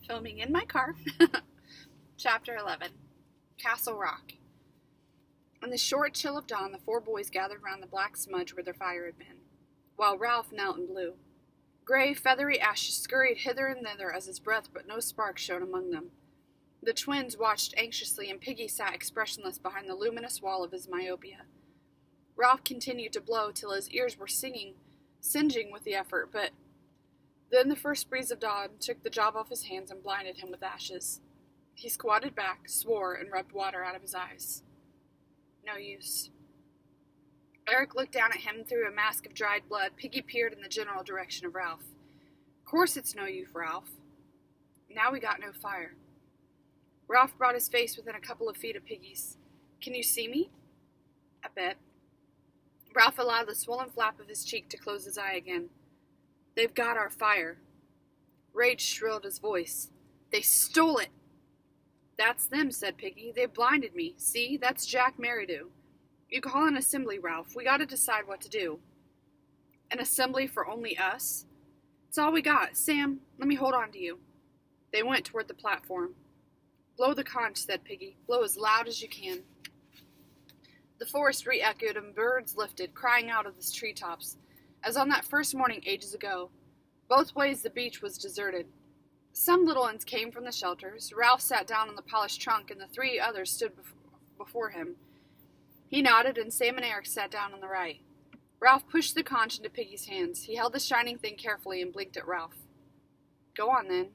Filming in my car. Chapter 11. Castle Rock. In the short chill of dawn, the four boys gathered round the black smudge where their fire had been, while Ralph knelt and blew. Gray, feathery ashes scurried hither and thither as his breath, but no spark shone among them. The twins watched anxiously, and Piggy sat expressionless behind the luminous wall of his myopia. Ralph continued to blow till his ears were singeing with the effort, but then the first breeze of dawn took the job off his hands and blinded him with ashes. He squatted back, swore, and rubbed water out of his eyes. No use. Eric looked down at him through a mask of dried blood. Piggy peered in the general direction of Ralph. Course it's no use, Ralph. Now we got no fire. Ralph brought his face within a couple of feet of Piggy's. Can you see me? A bit. Ralph allowed the swollen flap of his cheek to close his eye again. They've got our fire. Rage shrilled his voice. They stole it. That's them, said Piggy. They blinded me. See, that's Jack Merridew. You call an assembly, Ralph. We gotta decide what to do. An assembly for only us? It's all we got. Sam, let me hold on to you. They went toward the platform. Blow the conch, said Piggy. Blow as loud as you can. The forest re-echoed and birds lifted, crying out of the treetops, as on that first morning ages ago. Both ways the beach was deserted. Some little ones came from the shelters. Ralph sat down on the polished trunk, and the three others stood before him. He nodded, and Sam and Eric sat down on the right. Ralph pushed the conch into Piggy's hands. He held the shining thing carefully and blinked at Ralph. Go on, then.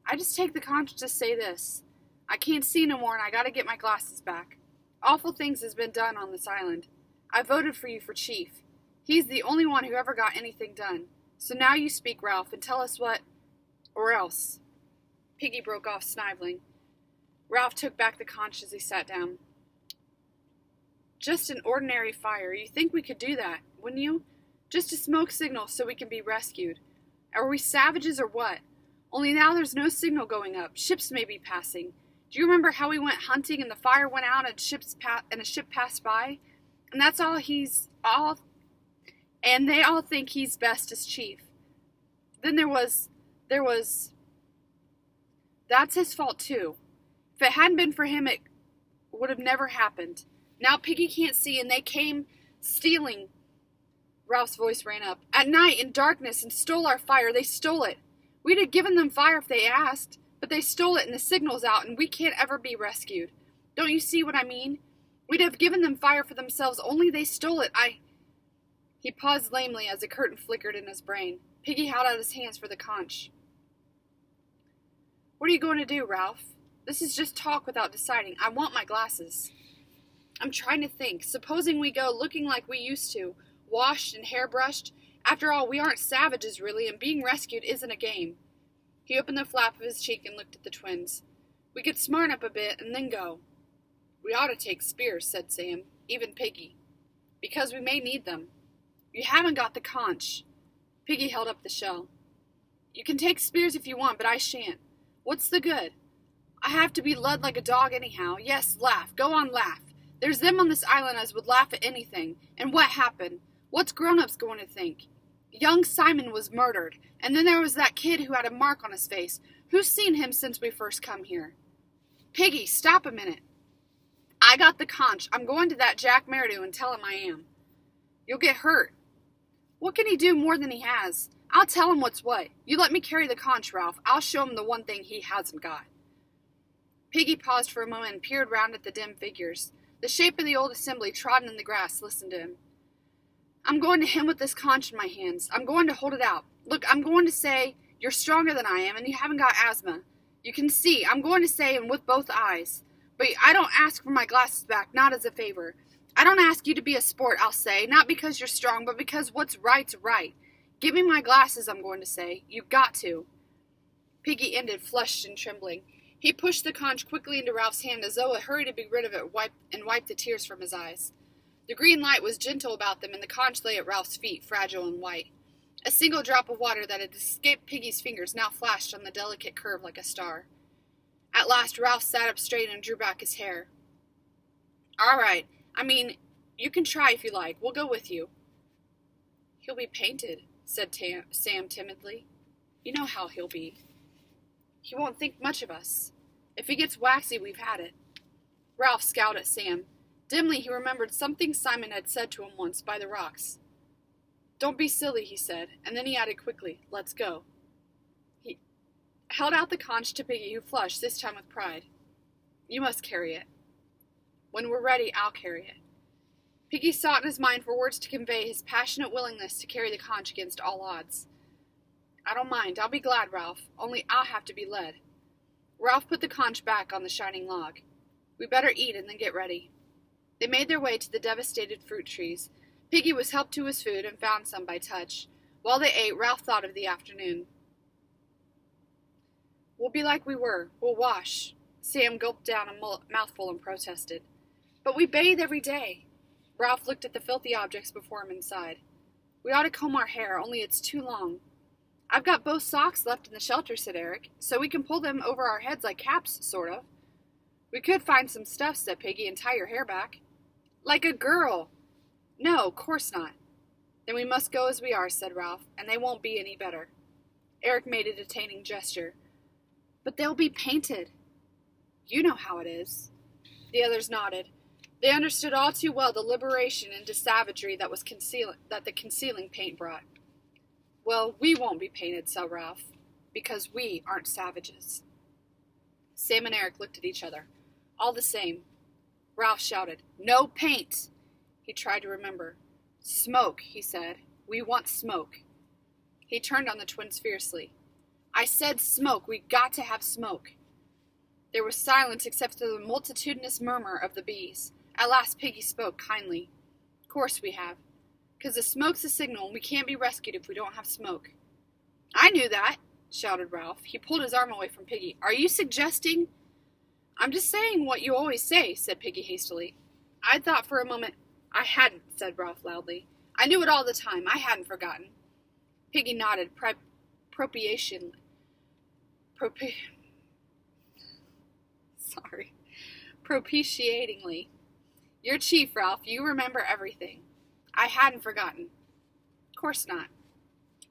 I just take the conch to say this. I can't see no more, and I gotta get my glasses back. Awful things has been done on this island. I voted for you for chief. He's the only one who ever got anything done. So now you speak, Ralph, and tell us what... Or else. Piggy broke off, sniveling. Ralph took back the conch as he sat down. Just an ordinary fire. You think we could do that, wouldn't you? Just a smoke signal so we can be rescued. Are we savages or what? Only now there's no signal going up. Ships may be passing. Do you remember how we went hunting and the fire went out and a ship passed by? And that's all and they all think he's best as chief. Then there was... That's his fault, too. If it hadn't been for him, it would have never happened. Now Piggy can't see, and they came stealing. Ralph's voice ran up. At night, in darkness, and stole our fire. They stole it. We'd have given them fire if they asked, but they stole it, and the signal's out, and we can't ever be rescued. Don't you see what I mean? We'd have given them fire for themselves, only they stole it. He paused lamely as a curtain flickered in his brain. Piggy held out his hands for the conch. What are you going to do, Ralph? This is just talk without deciding. I want my glasses. I'm trying to think. Supposing we go looking like we used to, washed and hairbrushed. After all, we aren't savages, really, and being rescued isn't a game. He opened the flap of his cheek and looked at the twins. We could smarten up a bit and then go. We ought to take spears, said Sam, even Piggy, because we may need them. You haven't got the conch. Piggy held up the shell. You can take spears if you want, but I shan't. What's the good? I have to be led like a dog anyhow. Yes, laugh. Go on, laugh. There's them on this island as would laugh at anything. And what happened? What's grown-ups going to think? Young Simon was murdered, and then there was that kid who had a mark on his face. Who's seen him since we first come here? Piggy, stop a minute. I got the conch. I'm going to that Jack Merridew and tell him I am. You'll get hurt. What can he do more than he has? I'll tell him what's what. You let me carry the conch, Ralph. I'll show him the one thing he hasn't got. Piggy paused for a moment and peered round at the dim figures. The shape of the old assembly trodden in the grass listened to him. I'm going to him with this conch in my hands. I'm going to hold it out. Look, I'm going to say, you're stronger than I am, and you haven't got asthma. You can see. I'm going to say, and with both eyes. But I don't ask for my glasses back, not as a favor. I don't ask you to be a sport, I'll say, not because you're strong, but because what's right's right. Give me my glasses, I'm going to say. You've got to. Piggy ended, flushed and trembling. He pushed the conch quickly into Ralph's hand as though a hurry to be rid of it wiped the tears from his eyes. The green light was gentle about them, and the conch lay at Ralph's feet, fragile and white. A single drop of water that had escaped Piggy's fingers now flashed on the delicate curve like a star. At last Ralph sat up straight and drew back his hair. All right. You can try if you like. We'll go with you. He'll be painted, said Sam timidly. You know how he'll be. He won't think much of us. If he gets waxy, we've had it. Ralph scowled at Sam. Dimly, he remembered something Simon had said to him once by the rocks. Don't be silly, he said, and then he added quickly, let's go. He held out the conch to Piggy, who flushed, this time with pride. You must carry it. When we're ready, I'll carry it. Piggy sought in his mind for words to convey his passionate willingness to carry the conch against all odds. I don't mind. I'll be glad, Ralph. Only I'll have to be led. Ralph put the conch back on the shining log. We better eat and then get ready. They made their way to the devastated fruit trees. Piggy was helped to his food and found some by touch. While they ate, Ralph thought of the afternoon. We'll be like we were. We'll wash. Sam gulped down a mouthful and protested. But we bathe every day. Ralph looked at the filthy objects before him and sighed. We ought to comb our hair, only it's too long. I've got both socks left in the shelter, said Eric, so we can pull them over our heads like caps, sort of. We could find some stuff, said Piggy, and tie your hair back. Like a girl. No, of course not. Then we must go as we are, said Ralph, and they won't be any better. Eric made a detaining gesture. But they'll be painted. You know how it is. The others nodded. They understood all too well the liberation into savagery that the concealing paint brought. Well, we won't be painted, said Ralph, because we aren't savages. Sam and Eric looked at each other. All the same. Ralph shouted, No paint! He tried to remember. Smoke, he said. We want smoke. He turned on the twins fiercely. I said smoke. We got to have smoke. There was silence except for the multitudinous murmur of the bees. At last Piggy spoke kindly. Course we have. 'Cause the smoke's a signal, and we can't be rescued if we don't have smoke. I knew that, shouted Ralph. He pulled his arm away from Piggy. Are you suggesting? I'm just saying what you always say, said Piggy hastily. I thought for a moment. I hadn't, said Ralph loudly. I knew it all the time. I hadn't forgotten. Piggy nodded propitiatingly. You're chief, Ralph. You remember everything. I hadn't forgotten. Course not.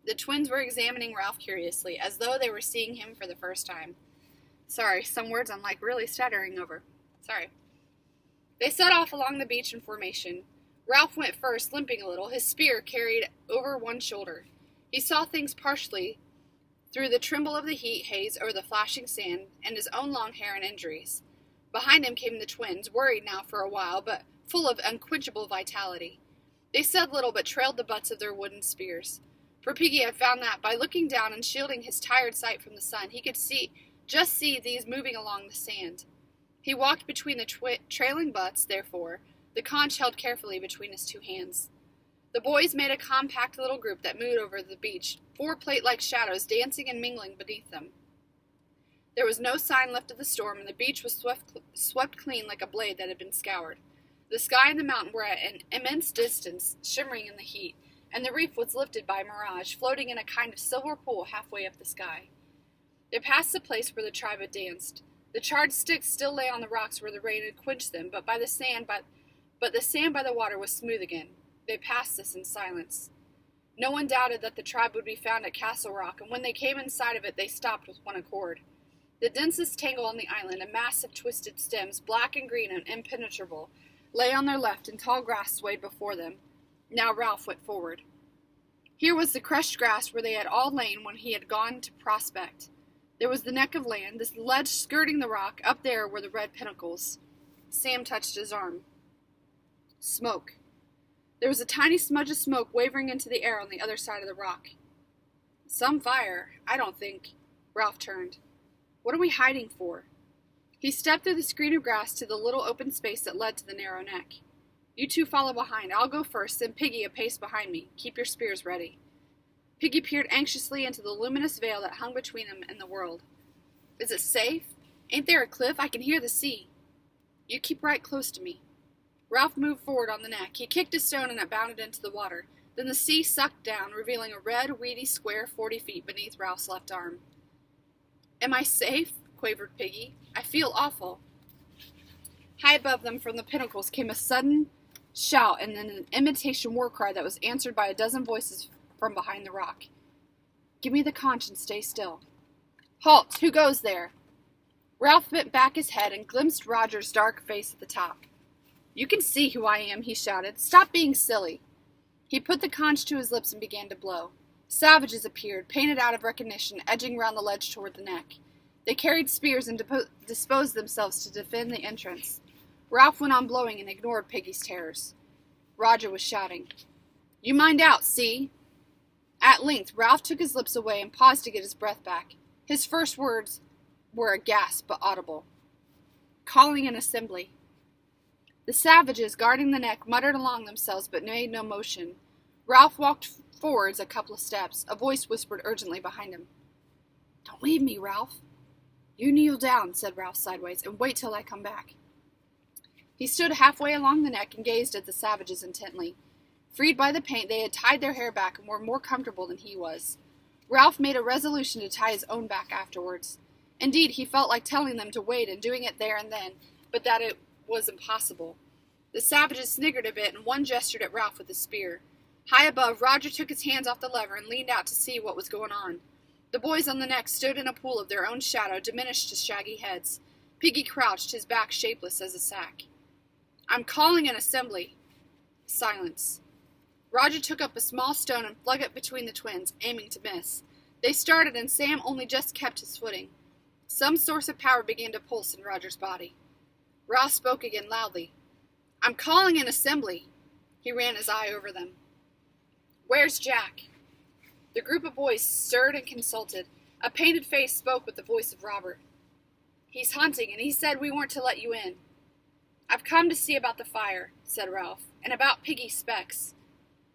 The twins were examining Ralph curiously, as though they were seeing him for the first time. Sorry, some words I'm really stuttering over. Sorry. They set off along the beach in formation. Ralph went first, limping a little, his spear carried over one shoulder. He saw things partially through the tremble of the heat haze over the flashing sand and his own long hair and injuries. Behind him came the twins, worried now for a while, but full of unquenchable vitality. They said little, but trailed the butts of their wooden spears. For Piggy had found that, by looking down and shielding his tired sight from the sun, he could just see these moving along the sand. He walked between the trailing butts, therefore, the conch held carefully between his two hands. The boys made a compact little group that moved over the beach, 4 plate-like shadows dancing and mingling beneath them. There was no sign left of the storm, and the beach was swept clean like a blade that had been scoured. The sky and the mountain were at an immense distance, shimmering in the heat, and the reef was lifted by mirage, floating in a kind of silver pool halfway up the sky. They passed the place where the tribe had danced. The charred sticks still lay on the rocks where the rain had quenched them, but the sand by the water was smooth again. They passed this in silence. No one doubted that the tribe would be found at Castle Rock, and when they came in sight of it, they stopped with one accord. The densest tangle on the island, a mass of twisted stems, black and green and impenetrable, lay on their left, and tall grass swayed before them. Now Ralph went forward. Here was the crushed grass where they had all lain when he had gone to prospect. There was the neck of land, this ledge skirting the rock. Up there were the red pinnacles. Sam touched his arm. Smoke. There was a tiny smudge of smoke wavering into the air on the other side of the rock. Some fire, I don't think. Ralph turned. What are we hiding for? He stepped through the screen of grass to the little open space that led to the narrow neck. You two follow behind. I'll go first, then Piggy a pace behind me. Keep your spears ready. Piggy peered anxiously into the luminous veil that hung between them and the world. Is it safe? Ain't there a cliff? I can hear the sea. You keep right close to me. Ralph moved forward on the neck. He kicked a stone and it bounded into the water. Then the sea sucked down, revealing a red, weedy square 40 feet beneath Ralph's left arm. Am I safe? Quavered Piggy. I feel awful. High above them from the pinnacles came a sudden shout and then an imitation war cry that was answered by a dozen voices from behind the rock. Give me the conch and stay still. Halt! Who goes there? Ralph bent back his head and glimpsed Roger's dark face at the top. You can see who I am, he shouted. Stop being silly. He put the conch to his lips and began to blow. Savages appeared, painted out of recognition, edging round the ledge toward the neck. They carried spears and disposed themselves to defend the entrance. Ralph went on blowing and ignored Piggy's terrors. Roger was shouting, You mind out, see? At length, Ralph took his lips away and paused to get his breath back. His first words were a gasp, but audible. Calling an assembly. The savages, guarding the neck, muttered among themselves, but made no motion. Ralph walked forwards a couple of steps. A voice whispered urgently behind him. Don't leave me, Ralph. You kneel down, said Ralph sideways, and wait till I come back. He stood halfway along the neck and gazed at the savages intently. Freed by the paint, they had tied their hair back and were more comfortable than he was. Ralph made a resolution to tie his own back afterwards. Indeed, he felt like telling them to wait and doing it there and then, but that it was impossible. The savages sniggered a bit, and one gestured at Ralph with a spear. High above, Roger took his hands off the lever and leaned out to see what was going on. The boys on the neck stood in a pool of their own shadow, diminished to shaggy heads. Piggy crouched, his back shapeless as a sack. I'm calling an assembly. Silence. Roger took up a small stone and flung it between the twins, aiming to miss. They started, and Sam only just kept his footing. Some source of power began to pulse in Roger's body. Ralph spoke again loudly. I'm calling an assembly. He ran his eye over them. Where's Jack? The group of boys stirred and consulted. A painted face spoke with the voice of Robert. He's hunting, and he said we weren't to let you in. I've come to see about the fire, said Ralph, and about Piggy's specs.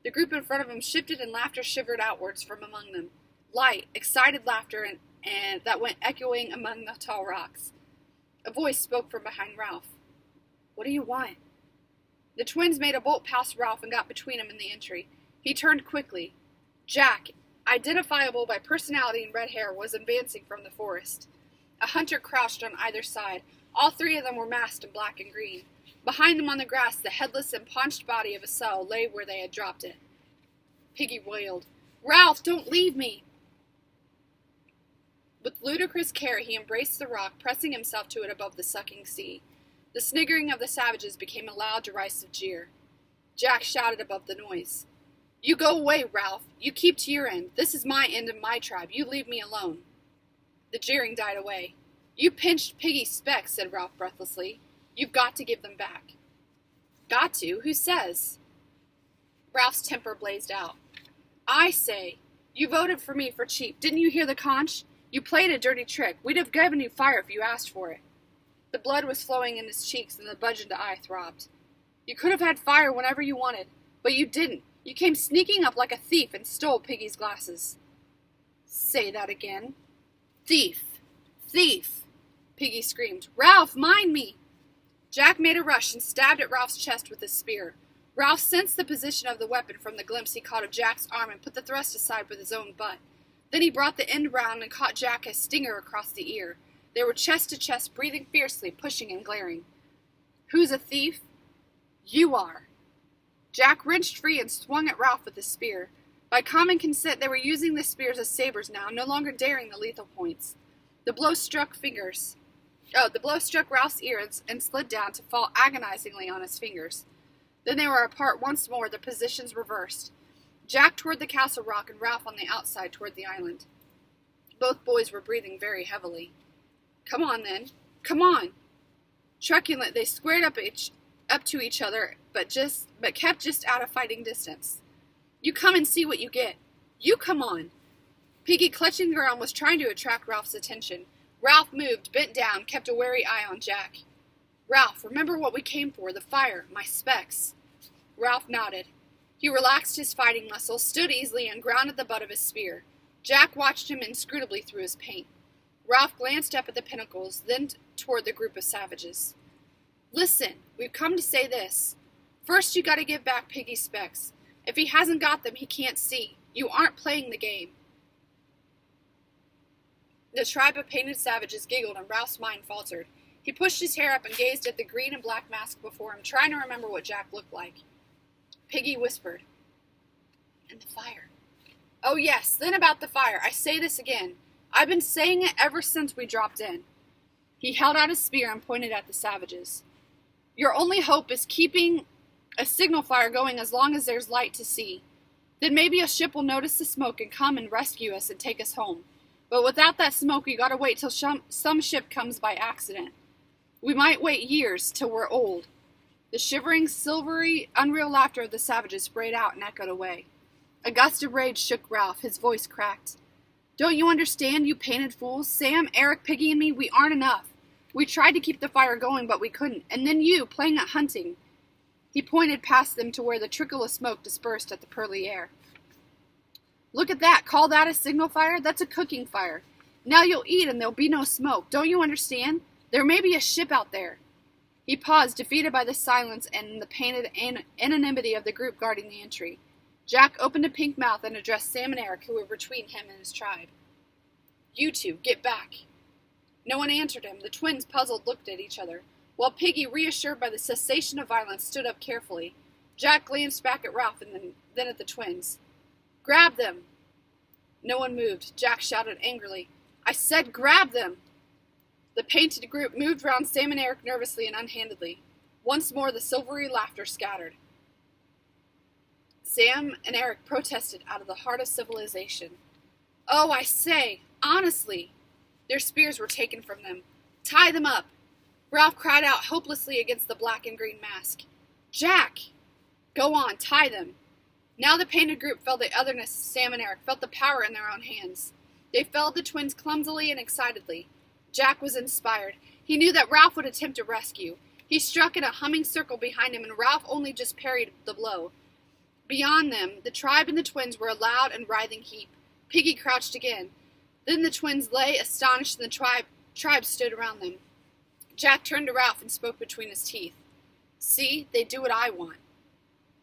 The group in front of him shifted, and laughter shivered outwards from among them. Light, excited laughter and that went echoing among the tall rocks. A voice spoke from behind Ralph. What do you want? The twins made a bolt past Ralph and got between him and the entry. He turned quickly. Jack, identifiable by personality and red hair, was advancing from the forest. A hunter crouched on either side. All three of them were masked in black and green. Behind them on the grass, the headless and paunched body of a sow lay where they had dropped it. Piggy wailed, Ralph, don't leave me! With ludicrous care, he embraced the rock, pressing himself to it above the sucking sea. The sniggering of the savages became a loud, derisive jeer. Jack shouted above the noise. You go away, Ralph. You keep to your end. This is my end and my tribe. You leave me alone. The jeering died away. You pinched Piggy's specs, said Ralph breathlessly. You've got to give them back. Got to? Who says? Ralph's temper blazed out. I say. You voted for me for cheap. Didn't you hear the conch? You played a dirty trick. We'd have given you fire if you asked for it. The blood was flowing in his cheeks and the budgeoned eye throbbed. You could have had fire whenever you wanted, but you didn't. You came sneaking up like a thief and stole Piggy's glasses. Say that again. Thief! Thief! Piggy screamed. Ralph, mind me! Jack made a rush and stabbed at Ralph's chest with his spear. Ralph sensed the position of the weapon from the glimpse he caught of Jack's arm and put the thrust aside with his own butt. Then he brought the end round and caught Jack a stinger across the ear. They were chest to chest, breathing fiercely, pushing and glaring. Who's a thief? You are. Jack wrenched free and swung at Ralph with his spear. By common consent, they were using the spears as sabers now, no longer daring the lethal points. The blow struck Ralph's ears and slid down to fall agonizingly on his fingers. Then they were apart once more, the positions reversed. Jack toward the castle rock and Ralph on the outside toward the island. Both boys were breathing very heavily. Come on, then. Come on. Truculent, they squared up to each other, but kept just out of fighting distance. You come and see what you get. You come on. Piggy, clutching the ground, was trying to attract Ralph's attention. Ralph moved, bent down, kept a wary eye on Jack. Ralph, remember what we came for, the fire, my specs. Ralph nodded. He relaxed his fighting muscles, stood easily, and grounded the butt of his spear. Jack watched him inscrutably through his paint. Ralph glanced up at the pinnacles, then toward the group of savages. Listen, we've come to say this. First, you gotta give back Piggy's specs. If he hasn't got them, he can't see. You aren't playing the game. The tribe of painted savages giggled, and Ralph's mind faltered. He pushed his hair up and gazed at the green and black mask before him, trying to remember what Jack looked like. Piggy whispered, And the fire. Oh yes, then about the fire. I say this again. I've been saying it ever since we dropped in. He held out his spear and pointed at the savages. Your only hope is keeping a signal fire going as long as there's light to see. Then maybe a ship will notice the smoke and come and rescue us and take us home. But without that smoke, you gotta wait till some ship comes by accident. We might wait years till we're old. The shivering, silvery, unreal laughter of the savages sprayed out and echoed away. A gust of rage shook Ralph. His voice cracked. Don't you understand, you painted fools? Sam, Eric, Piggy, and me, we aren't enough. We tried to keep the fire going, but we couldn't. And then you, playing at hunting. He pointed past them to where the trickle of smoke dispersed at the pearly air. Look at that. Call that a signal fire? That's a cooking fire. Now you'll eat and there'll be no smoke. Don't you understand? There may be a ship out there. He paused, defeated by the silence and the painted anonymity of the group guarding the entry. Jack opened a pink mouth and addressed Sam and Eric, who were between him and his tribe. You two, get back. No one answered him. The twins, puzzled, looked at each other, while Piggy, reassured by the cessation of violence, stood up carefully. Jack glanced back at Ralph and then at the twins. Grab them! No one moved. Jack shouted angrily, I said grab them! The painted group moved round Sam and Eric nervously and unhandedly. Once more the silvery laughter scattered. Sam and Eric protested out of the heart of civilization. Oh, I say, honestly! Their spears were taken from them. Tie them up! Ralph cried out hopelessly against the black and green mask. Jack! Go on, tie them! Now the painted group felt the otherness of Sam and Eric, felt the power in their own hands. They felled the twins clumsily and excitedly. Jack was inspired. He knew that Ralph would attempt to rescue. He struck in a humming circle behind him, and Ralph only just parried the blow. Beyond them, the tribe and the twins were a loud and writhing heap. Piggy crouched again. Then the twins lay astonished, and the tribe stood around them. Jack turned to Ralph and spoke between his teeth. See, they do what I want.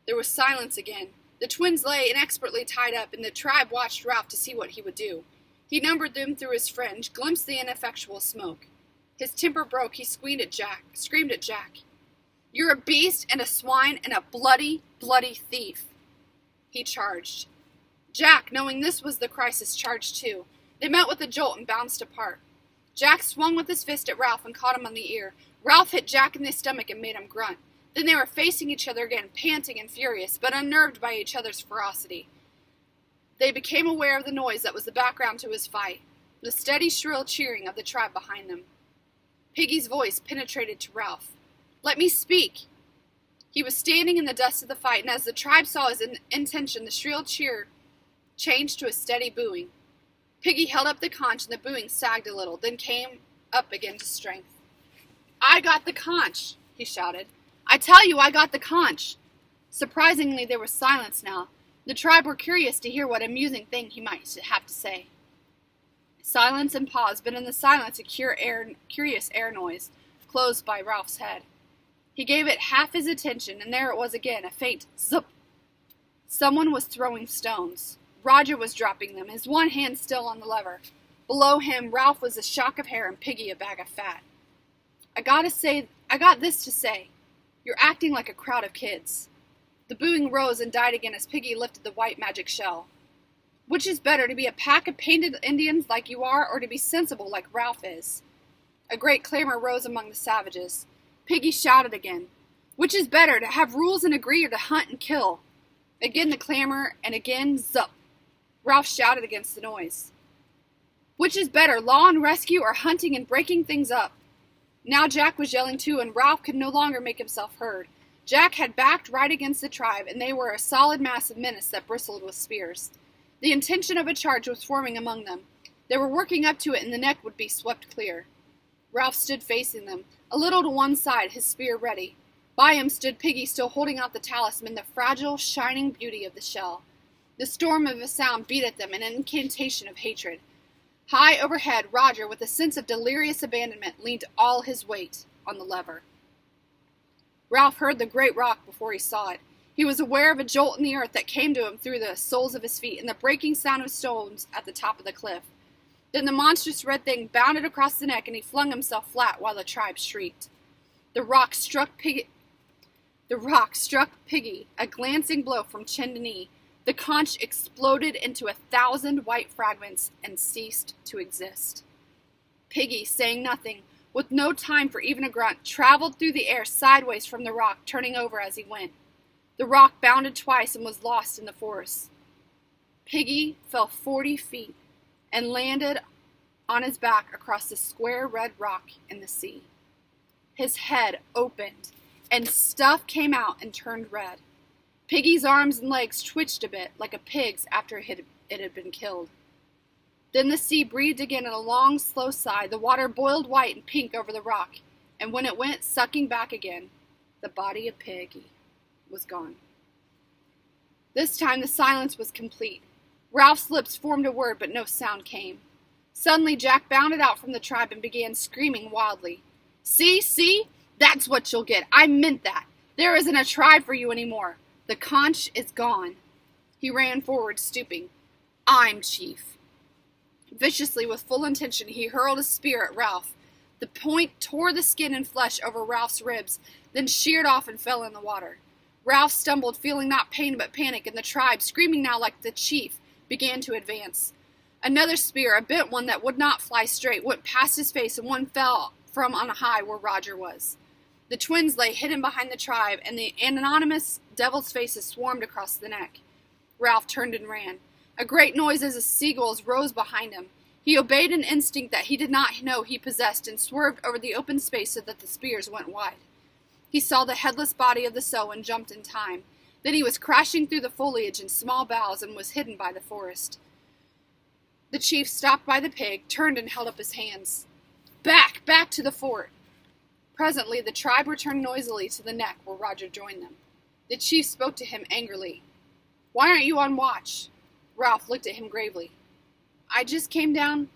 There was silence again. The twins lay inexpertly tied up, and the tribe watched Ralph to see what he would do. He numbered them through his fringe, glimpsed the ineffectual smoke. His temper broke. He screamed at Jack. You're a beast and a swine and a bloody, bloody thief. He charged. Jack, knowing this was the crisis, charged too. They met with a jolt and bounced apart. Jack swung with his fist at Ralph and caught him on the ear. Ralph hit Jack in the stomach and made him grunt. Then they were facing each other again, panting and furious, but unnerved by each other's ferocity. They became aware of the noise that was the background to his fight, the steady, shrill cheering of the tribe behind them. Piggy's voice penetrated to Ralph. Let me speak! He was standing in the dust of the fight, and as the tribe saw his intention, the shrill cheer changed to a steady booing. Piggy held up the conch, and the booing sagged a little, then came up again to strength. I got the conch, he shouted. I tell you, I got the conch. Surprisingly, there was silence now. The tribe were curious to hear what amusing thing he might have to say. Silence and pause, but in the silence a curious air noise closed by Ralph's head. He gave it half his attention, and there it was again, a faint zup. Someone was throwing stones. Roger was dropping them, his one hand still on the lever. Below him, Ralph was a shock of hair and Piggy a bag of fat. I got this to say. You're acting like a crowd of kids. The booing rose and died again as Piggy lifted the white magic shell. Which is better, to be a pack of painted Indians like you are, or to be sensible like Ralph is? A great clamor rose among the savages. Piggy shouted again. Which is better, to have rules and agree, or to hunt and kill? Again the clamor, and again zup. Ralph shouted against the noise. Which is better, law and rescue, or hunting and breaking things up? Now Jack was yelling too, and Ralph could no longer make himself heard. Jack had backed right against the tribe, and they were a solid mass of menace that bristled with spears. The intention of a charge was forming among them. They were working up to it, and the neck would be swept clear. Ralph stood facing them, a little to one side, his spear ready. By him stood Piggy, still holding out the talisman, the fragile, shining beauty of the shell. The storm of a sound beat at them, an incantation of hatred. High overhead, Roger, with a sense of delirious abandonment, leaned all his weight on the lever. Ralph heard the great rock before he saw it. He was aware of a jolt in the earth that came to him through the soles of his feet and the breaking sound of stones at the top of the cliff. Then the monstrous red thing bounded across the neck, and he flung himself flat while the tribe shrieked. The rock struck Piggy, a glancing blow from chin to knee. The conch exploded into 1,000 white fragments and ceased to exist. Piggy, saying nothing, with no time for even a grunt, traveled through the air sideways from the rock, turning over as he went. The rock bounded twice and was lost in the forest. Piggy fell 40 feet and landed on his back across the square red rock in the sea. His head opened, and stuff came out and turned red. Piggy's arms and legs twitched a bit, like a pig's after it had been killed. Then the sea breathed again in a long, slow sigh. The water boiled white and pink over the rock, and when it went sucking back again, the body of Piggy was gone. This time the silence was complete. Ralph's lips formed a word, but no sound came. Suddenly Jack bounded out from the tribe and began screaming wildly. See, that's what you'll get. I meant that. There isn't a tribe for you anymore. The conch is gone. He ran forward, stooping. I'm chief. Viciously, with full intention, he hurled a spear at Ralph. The point tore the skin and flesh over Ralph's ribs, then sheared off and fell in the water. Ralph stumbled, feeling not pain but panic, and the tribe, screaming now like the chief, began to advance. Another spear, a bent one that would not fly straight, went past his face, and one fell from on high where Roger was. The twins lay hidden behind the tribe, and the anonymous devil's faces swarmed across the neck. Ralph turned and ran. A great noise as of seagulls rose behind him. He obeyed an instinct that he did not know he possessed and swerved over the open space so that the spears went wide. He saw the headless body of the sow and jumped in time. Then he was crashing through the foliage and small boughs and was hidden by the forest. The chief stopped by the pig, turned and held up his hands. Back to the fort! Presently the tribe returned noisily to the neck where Roger joined them. The chief spoke to him angrily. Why aren't you on watch? Ralph looked at him gravely. I just came down.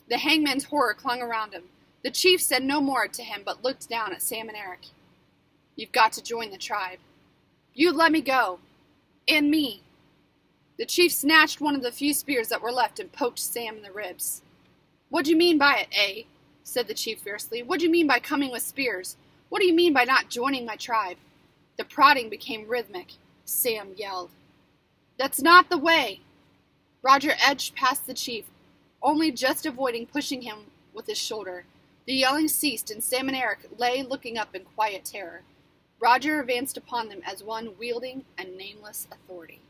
The hangman's horror clung around him. The chief said no more to him, but looked down at Sam and Eric. You've got to join the tribe. You let me go. And me. The chief snatched one of the few spears that were left and poked Sam in the ribs. What do you mean by it, eh? Said the chief fiercely. What do you mean by coming with spears? What do you mean by not joining my tribe? The prodding became rhythmic. Sam yelled. That's not the way. Roger edged past the chief, only just avoiding pushing him with his shoulder. The yelling ceased, and Sam and Eric lay looking up in quiet terror. Roger advanced upon them as one wielding a nameless authority.